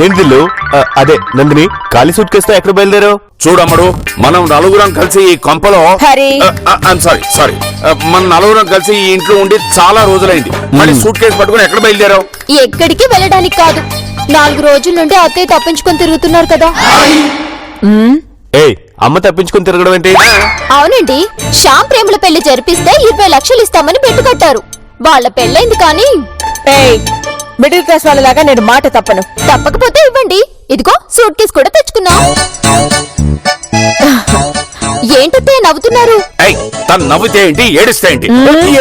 అదేంటిల్లు అదే నందిని ఖాళీ సూట్ కేసుతో ఎక్కడ బయలుదేరావు? చూడమ్మడు, మనం నలుగురం కలిసి ఈ కొంపలో సారీ మన నలుగురం కలిసి ఈ ఇంట్లో ఉండి చాలా రోజులైంది. మళ్ళీ సూట్ కేసు పట్టుకుని ఎక్కడ బయలుదేరావు? ఎక్కడికి వెళ్ళడానికి కాదు, 4 రోజుల నుండి అత్తయ్య తప్పించుకొని తిరుగుతున్నారు కదా. ఏయ్, అమ్మ తప్పించుకుని తిరగడం ఏంటి? అవునండి, శ్యామ్ ప్రేమల పెళ్లి జరిపిస్తే 20 లక్షలు ఇస్తామని పెట్టు కట్టారు. వాళ్ళ పెళ్ళైంది కానీ మిడిల్ క్లాస్ వాళ్ళలాగా నేను మాట తప్పను. తప్పకపోతే ఇవ్వండి, ఇదిగో సూట్ కేసు కూడా తెచ్చుకున్నా. ఏంటత్తయ్య నవ్వుతున్నారు? తను నవ్వుతే ఏంటి, ఏడిస్తే ఏంటి?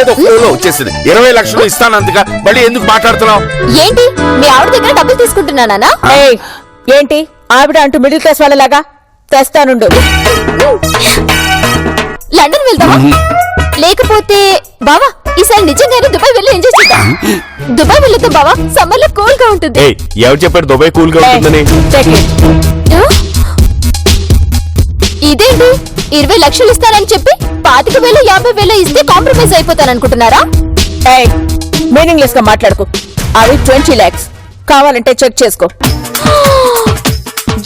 ఏదో ఫ్లోలో వచ్చేసింది. 20 లక్షలు ఇస్తానంతగా మళ్ళీ ఎందుకు మాట్లాడుతున్నావు? ఏంటి మీ ఆవిడ దగ్గర డబ్బులు తీసుకుంటున్నానా? ఏంటి ఆవిడ అంటూ మిడిల్ క్లాస్ వాళ్ళలాగా? తెస్తానుండు. లండన్ వెళ్దామా? లేకపోతే బావా ఈసారి నిజంగానే దుబాయ్ వెళ్ళి ఎంజాయ్ చేద్దాం. దుబాయ్ వెళ్తే బావా సమ్మర్ లో కూల్ గా ఉంటుంది. ఎవరు చెప్పాడు దుబాయ్ కూల్ గా ఉంటుందని? ఇదేంటి 20 లక్షలు ఇస్తానని చెప్పి 25,000 50,000 ఇస్తే కాంప్రమైజ్ అయిపోతాననుకుంటున్నారా? మీనింగ్లెస్ గా మాట్లాడుకో. అవి 20 lakhs కావాలంటే చెక్ చేసుకో.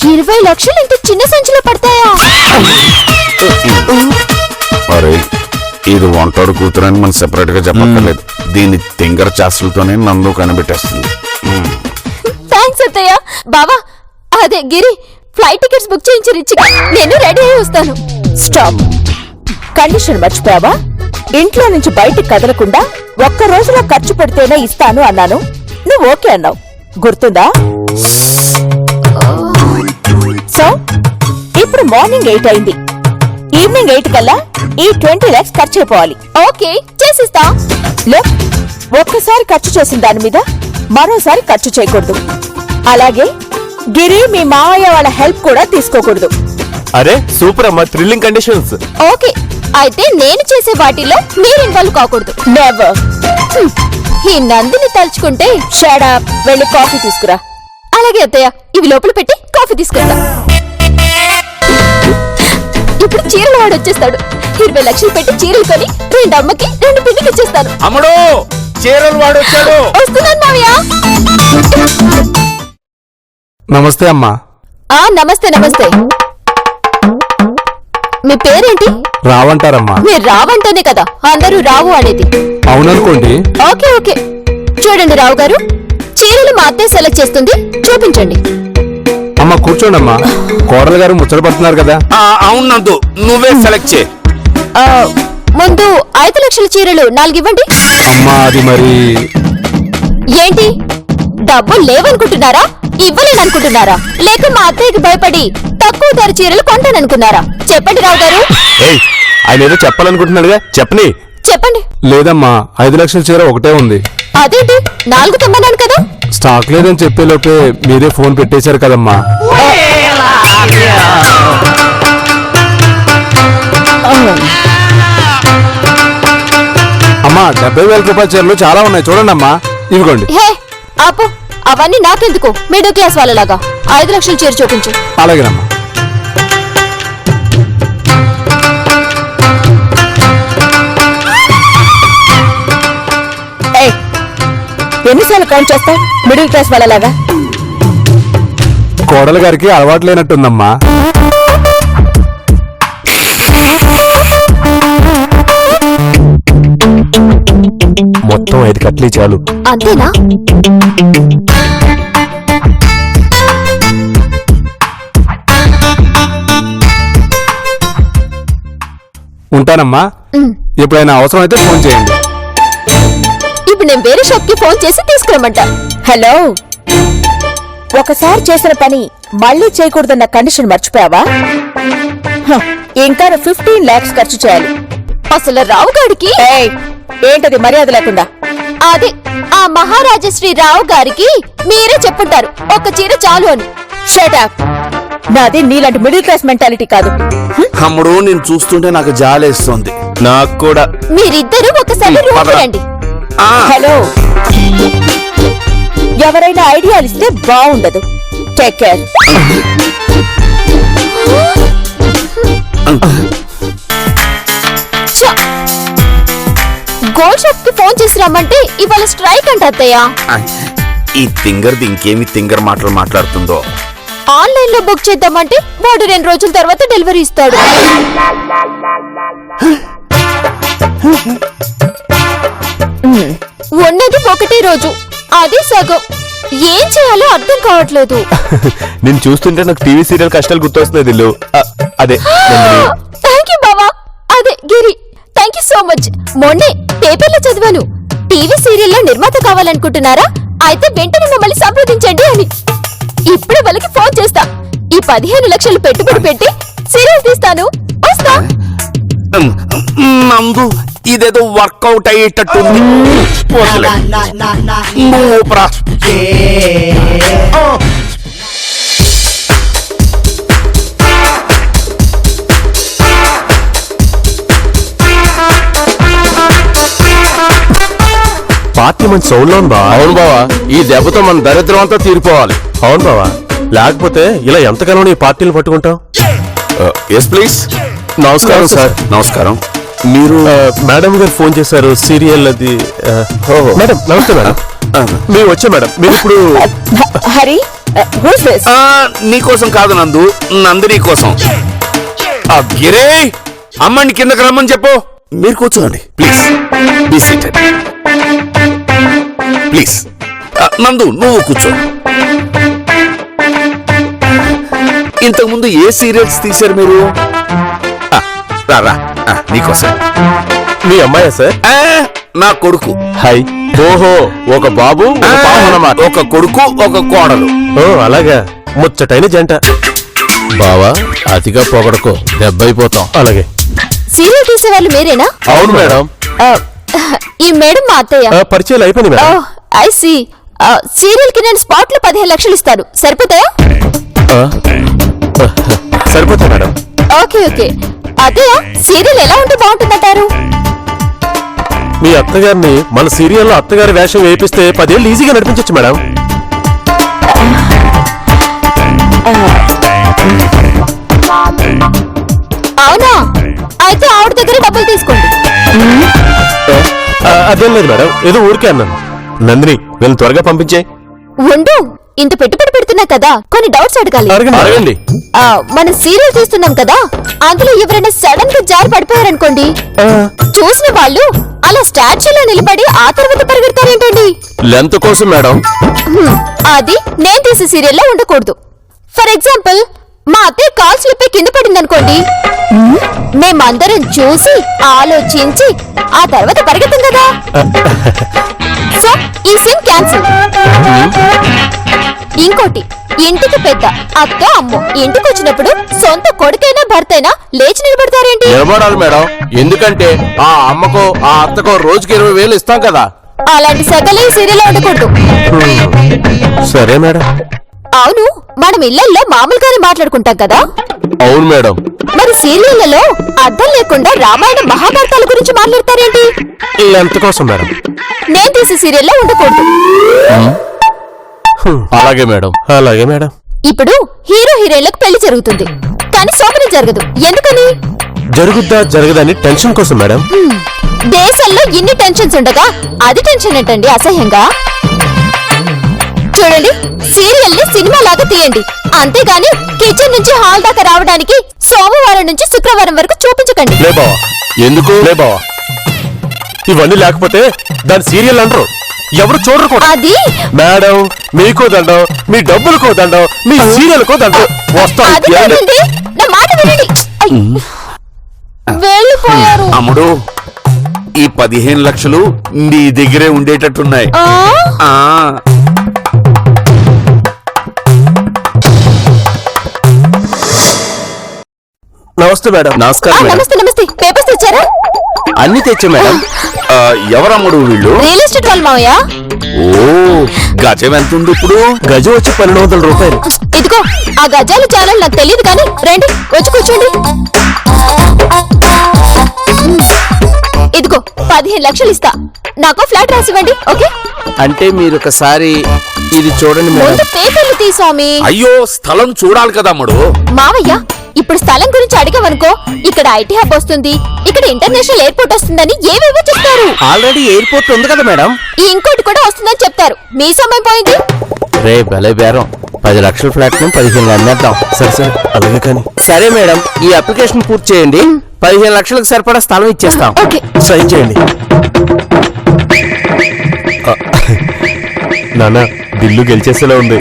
20 లక్షలు ఇంత చిన్న సంచిలో పడతాయా? అరే, ఇది వంటోడు కూతురని మనం సెపరేట్ గా చెప్పక్కర్లేదు. దీని తింగర చాస్తులతోనే నన్ను కనిపెట్టేస్తుంది. థ్యాంక్స్ అత్తయ్య. బావా అదే గిరి, ఫ్లైట్ టికెట్స్ బుక్ చేయించి రిచ్చిగా నేను రెడీ అయి వస్తాను. స్టాప్. కండిషన్ మర్చిపోయావా? ఇంట్లో నుంచి బయటికి కదలకుండా 1 రోజులో ఖర్చు పెడితేనే ఇస్తాను అన్నాను. నువ్వు ఓకే అన్నావు, గుర్తుందా? సో ఇప్పుడు మార్నింగ్ 8 అయింది. ఈవినింగ్ 8 కల్లా ఈ 20 lakhs ఖర్చు అయిపోవాలి. ఓకే, చేసిస్తా. లోక్, ఒక్కసారి ఖర్చు చేసిన దాని మీద మరోసారి ఖర్చు చేయకూడదు. అలాగే గిరి మీ మావయ్య వాళ్ళ హెల్ప్ కూడా తీసుకోకూడదు. అరే సూపర్ అమ్మా, థ్రిల్లింగ్ కండిషన్స్. ఓకే, అయితే నేను చేసే వాటిలో మీరు ఇన్వాల్వ్ కాకూడదు. నెవర్. ఈ నందిని తలుచుకుంటే. షట్ అప్, వెళ్ళి కాఫీ తీసుకురా. అలాగే అత్తయ్య, ఇవి లోపల పెట్టి కాఫీ తీసుకొస్తా. ఇప్పుడు చీరలు వాడు వచ్చేస్తాడు. 20 లక్షలు పెట్టి చీరలు కొని 2 అమ్మకి 2 పిల్లలు ఇచ్చేస్తాను. అమ్మడు, చీరలు వాడు వచ్చాడు. వస్తున్నాను మావయ్య. నమస్తే అమ్మా. నమస్తే నమస్తే. మీ పేరేంటి? రావంటారమ్మా. మీరు రావంటేనే కదా అందరూ రావు అనేది. అవుననుకోండి. ఓకే ఓకే, చూడండి రావు గారు, చీరలు మా అత్తయ్య సెలెక్ట్ చేస్తుంది, చూపించండి. అమ్మా కూర్చోండమ్మా, కోడలు గారు ముచ్చట పడుతున్నారు కదా. అవునందు, నువ్వే సెలెక్ట్ చే. ముందు 5 లక్షల చీరలు 4 ఇవ్వండి. అమ్మా అది మరి. ఏంటి డబ్బులు లేవనుకుంటున్నారా? ఇవ్వలేననుకుంటున్నారా? లేక మా అత్తయ్యకి భయపడి తక్కువ ధర చీరలు కొంటాననుకున్నారా? చెప్పండి రావు గారు. ఆయన ఏదో చెప్పాలనుకుంటున్నాడుగా, చెప్పని. చెప్పండి. లేదమ్మా, 5 లక్షల చీర ఒకటే ఉంది. అదేంటి 4 తెమ్మన్నాను కదా. స్టాక్ లేదని చెప్పేలోపే మీరే ఫోన్ పెట్టేశారు కదమ్మా. అమ్మా 70,000 రూపాయల చీరలు చాలా ఉన్నాయి, చూడండి అమ్మా, ఇదిగోండి. హే ఆపు, అవన్నీ నాకెందుకు? మిడిల్ క్లాస్ వాళ్ళలాగా 5 లక్షల చీర చూపించు. అలాగేనమ్మా. ఎన్నిసార్లు కౌంట్ చేస్తా మిడిల్ క్లాస్ వాళ్ళలాగా? కోడలు గారికి అలవాటు లేనట్టుందమ్మా. మొత్తం 5 కట్లీ చాలు. అంతేనా? ఉంటానమ్మా. ఎప్పుడైనా అవసరం అయితే ఫోన్ చేయండి. ఇప్పుడు నేను వేరే షాప్ కి ఫోన్ చేసి తీసుకురమ్మంటా. హలో, ఒకసారి చేసిన పని మళ్ళీ చేయకూడదన్న కండిషన్ మర్చిపోయావా? ఇంకా 15 lakhs ఖర్చు చేయాలి. అసలు రావు గారికి ఏంటది మర్యాద లేకుండా? అదే ఆ మహారాజశ్రీ రావు గారికి మీరే చెప్పుంటారు 1 చీర చాలు అని. Shut up. నాది నీలాంటి మిడిల్ క్లాస్ మెంటాలిటీ కాదు. అమ్ముడు, నేను చూస్తుంటే నాకు జాలేస్తుంది. నాకు కూడా. మీరిద్దరూ ఒకసారి రూమ్ రండి. హలో, ఎవరైనా ఐడియాలు ఇస్తే బాగుండదు. Take care. గోల్డ్ షాప్ కి ఫోన్ చేసి రమ్మంటే ఇవాళ స్ట్రైక్ అంట అత్తయ్య. ఈ తింగర్ది ఇంకేమి తింగర్ మాటలు మాట్లాడుతుందో. ఆన్లైన్ లో బుక్ చేద్దామంటే వాడు 2 రోజుల తర్వాత డెలివరీ ఇస్తాడు. ఉన్నది 1 రోజు, అది సగం. ఏం చేయాలో అర్థం కావట్లేదు. నేను చూస్తుంటే నాకు టీవీ సీరియల్ కష్టాలు గుర్తొస్తున్నాయి దిల్లు. అదే నందిని. థ్యాంక్ యూ బావా. అదే గిరి, థ్యాంక్ యూ సో మచ్. మొన్నే పేపర్లో చదివాను, టీవీ సీరియల్లో నిర్మాత కావాలనుకుంటున్నారా? అయితే వెంటనే మమ్మల్ని సంప్రదించండి అని. ఇప్పుడే వాళ్ళకి ఫోన్ చేస్తా. ఈ 15 లక్షలు పెట్టుబడి పెట్టి సీరియల్ తీస్తాను. వస్తా. నందు ఇదేదో వర్కౌట్ అయ్యేటట్టుంది. పోతలే. నువ్వు ప్రా. పార్టీ మంచి సౌండ్ లో ఉంది బావా. అవును బావా, ఈ దెబ్బతో మన దరిద్రం అంతా తీరిపోవాలి. అవును బావా, లేకపోతే ఇలా ఎంతకాలం ఈ పార్టీలు పట్టుకుంటాం. Yes please. నమస్కారం సార్. నమస్కారం. మీరు మేడం గారు ఫోన్ చేశారు సీరియల్ అది. మేడం నమస్తే మేడం. మేము వచ్చా మేడం. మీరు ఇప్పుడు హరి, who's this? నీకోసం కాదు నందు, నందిని కోసం. గిరే, అమ్మని కిందకి రమ్మని చెప్పు. మీరు కూర్చోండి ప్లీజ్. Be seated please. నందు నువ్వు కూర్చో. ఇంతకుముందు ఏ సీరియల్స్ తీశారు మీరు? రా రా, నీకోసం. మీ అమ్మాయా సార్? నా కొడుకు. హాయ్. ఓహో, ఒక బాబు ఒక పాప అన్నమాట. ఒక కొడుకు ఒక కోడలు. ఓ అలాగా, ముచ్చటైన జంట. బావా అతిగా పొగడకో, దెబ్బైపోతాం. అలాగే. సీరియల్ తీసేవాళ్ళు మీరేనా? అవును మేడం. ఈ మేడం మా అత్తయ్య. పరిచయాలు అయిపోయింది మేడం. I see. సీరియల్ కి నేను స్పాట్ లో 15 లక్షలు ఇస్తాను. సరిపోతాయా? సరిపోతా మేడం. Okay okay. అత్తయ్య, సీరియల్ ఎలా ఉంటే బాగుంటుందంటారు? మీ అత్తగారిని మన సీరియల్లో అత్తగారి వేషం వేపిస్తే 10 ఏళ్ళు ఈజీగా నడిపించచ్చు మేడం. అవునా? అయితే ఆవిడ దగ్గర డబ్బులు తీసుకోండి. అదేం లేదు మేడం, ఏదో ఊరికే అన్నాను. నందిని వీళ్ళని త్వరగా పంపించే. ఉండు, ఇంత పెట్టుబడి పెడుతున్నా కదా, కొన్ని డౌట్స్ అడగాలి. అడగండి. మనం సీరియల్ తీస్తున్నాం కదా, అందులో ఎవరైనా సడన్ గా జారి పడిపోయారనుకోండి, చూసిన వాళ్ళు అలా స్టాచ్యూలో నిలబడి ఆ తర్వాత పరిగెడతారేంటండి? లెంత్ కోసం మేడం. అది నేను తీసే సీరియల్లో ఉండకూడదు. ఫర్ ఎగ్జాంపుల్, మా అత్తయ్య కాల్ స్లిప్ అయి కింద పడింది అనుకోండి, మేమందరం చూసి ఆలోచించి ఆ తర్వాత పరిగెత్తాం కదా. సో ఈ సీన్ క్యాన్సిల్. ఇంకోటి, ఇంటికి పెద్ద అత్త అమ్మో ఇంటికి వచ్చినప్పుడు సొంత కొడుకైనా భర్తైనా లేచి నిలబడతారేంటి? నిలబడాలి మేడం, ఎందుకంటే ఆ అమ్మకో ఆ అత్తకో రోజుకి 20,000 ఇస్తాం కదా. అలాంటి సగలే ఈ సీరియల్లో ఉండకూడదు. సరే మేడం. అవును, మనం ఇళ్లల్లో మామూలుగానే మాట్లాడుకుంటాం కదా. అవును మేడం. మరి సీరియళ్లలో అర్థం లేకుండా రామాయణ మహాభారతాల గురించి మాట్లాడతారేంటి? లెంత్ కోసం మేడం. నేను తీసే సీరియల్లో ఉండకూడదు. అలాగే మేడం. అలాగే మేడం. ఇప్పుడు హీరో హీరోయిన్లకు పెళ్లి జరుగుతుంది, కానీ శోభనం జరగదు. ఎందుకని? జరుగుద్దా జరగదని టెన్షన్ కోసం మేడం. దేశంలో ఇన్ని టెన్షన్స్ ఉండగా అది టెన్షన్ ఏంటండి అసహ్యంగా? చూడండి, సీరియల్ ని సినిమా లాగా తీయండి, అంతేగాని కిచెన్ నుంచి హాల్ దాకా రావడానికి సోమవారం నుంచి శుక్రవారం వరకు చూపించకండి. లే బావా. ఎందుకు? లే బావా, ఇవన్నీ లేకపోతే దాని సీరియల్ అంటారు, ఎవరు చూడరు కూడా. అది మేడం మీకో దండం, మీ డబ్బులకో దండం, మీ సీరియల్కో దండం. వస్తాం. అది కాదండి, నా మాట వినండి. వెళ్ళిపోయారు. అమ్ముడు, ఈ 15 లక్షలు నీ దగ్గరే ఉండేటట్టున్నాయి. ఆ? నమస్తే మేడం. నమస్కారం మేడం. నమస్తే నమస్తే. పేపర్స్ తెచ్చారా? అన్ని తెచ్చా మేడం. ఎవరమ్ముడు వీళ్ళు? రియల్ ఎస్టేట్ వాళ్ళు మావయ్య. ఓ, గజం ఎంత ఉంది ఇప్పుడు? గజం వచ్చి 1200 రూపాయలు. ఇదిగో, ఆ గజాల ఛానల్ నాకు తెలియదు కానీ రండి వచ్చి కూర్చోండి. ఇదిగో 15 లక్షలు ఇస్తా, నాకు ఫ్లాట్ రాసివ్వండి. ఓకే? అంటే మీరు ఒకసారి ఇది చూడండి మేడం. ముందు పేపర్లు తీ స్వామి. అయ్యో, స్థలం చూడాలి కదా అమ్ముడు. మావయ్య, ఇప్పుడు స్థలం గురించి అడిగామనుకో ఇక్కడ ఐటీ హబ్ వస్తుంది, ఇక్కడ ఇంటర్నేషనల్ ఎయిర్పోర్ట్ వస్తుందని ఏవేవో చెప్తారు. ఆల్రెడీ ఎయిర్పోర్ట్ ఉంది కదా మేడం. ఈ ఇంకోటి కూడా వస్తుందని చెప్తారు. మీ సమయం పోయింది. రే భలే బేరం, 10 లక్షల ఫ్లాట్ ను 15 అమ్మేద్దాం. సరే సరే అలాగే కానీ సరే మేడం, ఈ అప్లికేషన్ పూర్తి చేయండి. 15 లక్షలకు సరిపడా స్థలం ఇచ్చేస్తాం. ఓకే. సైన్ చేయండి. నాన్న బిల్లు గెలిచేసేలా ఉంది.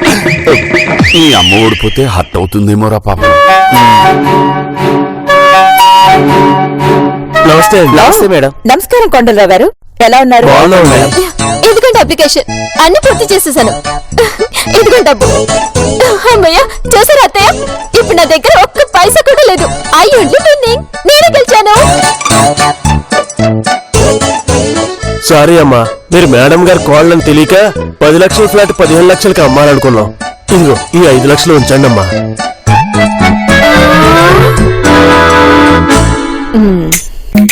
ఈ అమ్మ ఓడిపోతే హట్ అవుతుందేమోరా పాపం. నమస్తే అండి. నమస్తే మేడం. నమస్కారం కొండలరావు గారు, ఎలా ఉన్నారు? బాగున్నాం మేడం. ఎందుకంటే అప్లికేషన్ అన్ని పూర్తి చేసేసాను. ఎందుకంటే డబ్బు. అమ్మయ్య చూసారా అత్తయ్య, ఇప్పుడు నా దగ్గర ఒక్క పైసా కూడా లేదు. I only winnowing. నేనే గెలిచాను. సారీ అమ్మా, మీరు మేడం గారు కోళ్ళని తెలియక 10 లక్షల ఫ్లాట్ 15 లక్షలకి అమ్మాలనుకున్నాం. ఇదిగో ఈ 5 లక్షలు ఉంచండి అమ్మా.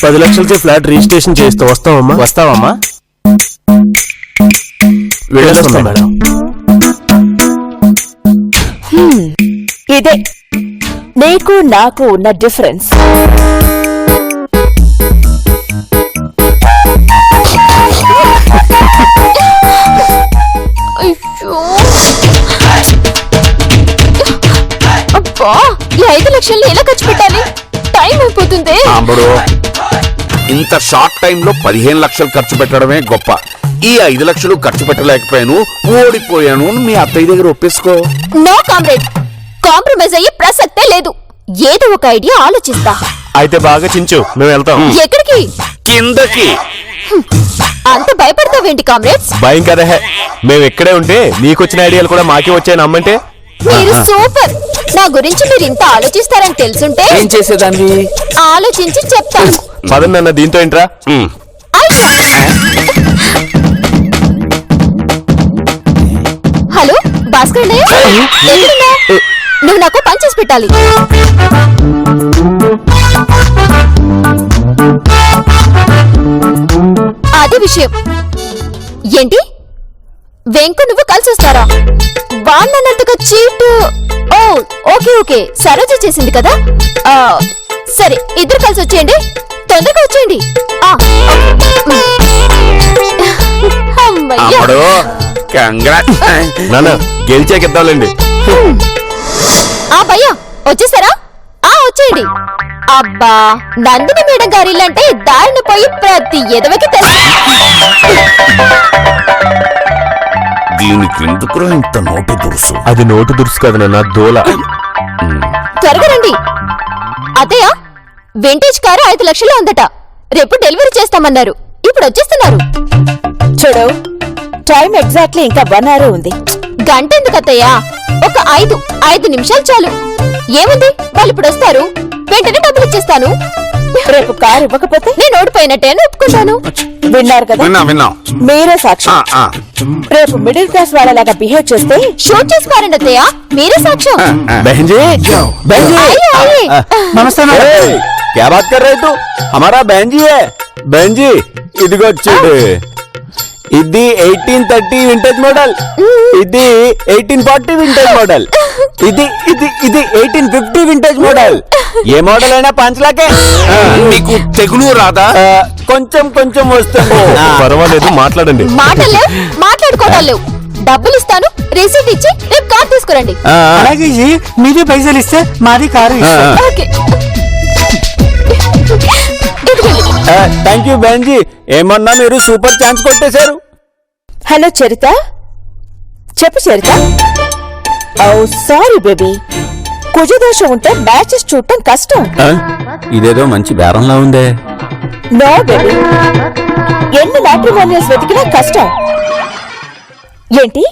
10 లక్షలకి ఫ్లాట్ రిజిస్ట్రేషన్ చేస్తాం. వస్తామమ్మా. వస్తావమ్మా. వెళ్ళొస్తాం మేడం. ఇదే నీకు నాకు ఉన్న డిఫరెన్స్. అయ్యో. అబ్బా, ఈ 5 లక్షల్ని ఎలా ఖర్చు పెట్టాలి? టైం అయిపోతుంది. ఆంబడు, ఇంత షార్ట్ టైం లో 15 లక్షలు ఖర్చు పెట్టడమే గొప్ప. ఈ 5 లక్షలు ఖర్చు పెట్టలేకపోయాను, ఓడిపోయాను అని మీ అత్తయ్య దగ్గర ఒప్పేసుకో. నో కామ్రేడ్, కాంప్రమైజ్ అయ్యే ప్రసక్తే లేదు. ఏదో ఒక ఐడియా ఆలోచిస్తా. అయితే బాగా చించు, మేము వెళ్తాం. ఎక్కడికి? కిందకి. అంత భయపడతావేంటి కామ్రేడ్స్? భయం కదా, మేము ఇక్కడే ఉంటే నీకొచ్చిన ఐడియాలు కూడా మాకే వచ్చాయని అమ్మంటే. మీరు సూపర్. నా గురించి మీరు ఇంత ఆలోచిస్తారని తెలుసుంటే ఏం చేసేదాన్ని? ఆలోచించి చెప్తాను. పదండి అన్న, దీంతో ఏంట్రా. హలో భాస్కర్ అన్నయ్య, ఎక్కడున్నావ్? నువ్వు నాకు పని చేసి పెట్టాలి. అదే విషయం. ఏంటి వెంకు నువ్వు కలిసి వస్తారా? వాళ్ళన్నంతగా చీట్. ఓ ఓకే ఓకే, సరోజ చేసింది కదా. సరే ఇద్దరు కలిసి వచ్చేయండి, తొందరగా వచ్చేయండి. అమ్మయ్య. అమ్మడు, కంగ్రాట్స్. నాన్న గెలిచేకిద్దాంలేండి. భయ్యా వచ్చేసారా? వచ్చేయండి. అబ్బా, నందిని మేడం గారి ఇల్లంటే దారిన పోయి ప్రతి ఎదవకి తెలుసు. దీనికి ఎందుకురా ఇంత నోటు దురుసు? అది నోటు దురుసు కదా నాన్న, దోల. త్వరగా రండి. అత్తయ్య, వింటేజ్ కారు 5 లక్షలు ఉందట. రేపు డెలివరీ చేస్తామన్నారు. ఇప్పుడు వచ్చేస్తున్నారు. చూడు, టైం ఎగ్జాక్ట్లీ ఇంకా 1 hour ఉంది. గంట ఎందుకు అత్తయ్య? ఒక 5 నిమిషాలు చాలు. ఏముంది, వాళ్ళు ఇప్పుడు వస్తారు, వెంటనే డబ్బులు ఇచ్చేస్తాను. రేపు కారు ఇవ్వకపోతే నేను ఓడిపోయినట్టే అని ఒప్పుకుంటాను. విన్నారు కదా, విన్నా. మీరే సాక్ష్యం. రేపు మిడిల్ క్లాస్ వాళ్ళలాగా బిహేవ్ చేస్తే షూట్ చేసుకోరండి అత్తయ్య, మీరే సాక్ష్యం. బహన్ जी, आइए, आइए। నమస్తే మేడం. क्या बात कर रहे तू? हमारा बहन जी है. बहन जी, ఇదిగో చూడు. ఇది 1830 వింటేజ్ మోడల్, ఇది 1840 వింటేజ్ మోడల్, ఇది ఇది ఇది 1850 వింటేజ్ మోడల్. ఏ మోడల్ అయినా 5 లాఖే. నీకు తెగులు రాదా? కొంచెం కొంచెం వస్తుంది. పర్వాలేదు, మాట్లాడండి. మాటలు మాట్లాడుకోవడం లేవు. డబ్బులు ఇస్తాను, రిసీట్ ఇచ్చి రేపు కార్ తీసుకురండి. అలాగే జీ, మీది పైసలు ఇస్తే మాది కారు ఇస్తాం. ఓకే. థ్యాంక్ యూ బహన్ జీ, ఏమన్నా మీరు సూపర్ ఛాన్స్ కొట్టేశారు. హలో చరిత, చెప్పు చరిత. ఓ సారీ బేబీ, కుజదోషం ఉంటే మ్యాచెస్ చూడటం కష్టం. ఇదేదో మంచి బేరంలా ఉందే. నో బేబీ, ఎన్ని మ్యాట్రిమోనియల్స్ వెతికినా కష్టం. ఏంటి,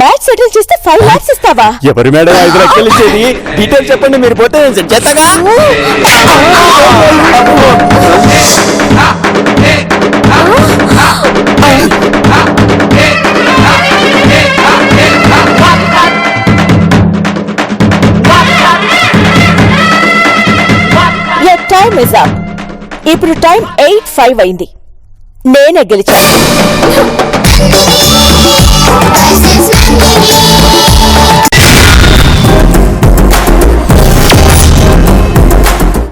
మ్యాచ్ సెటిల్ చేస్తే 5 lakhs ఇస్తావా? ఎవరి మేడం 5 లక్షలు ఇచ్చేది? డీటెయిల్స్ చెప్పండి, మీరు పోతే చేతగా. Time is up. ఇప్పుడు టైం 8:05 అయింది. నేనే గెలిచాను.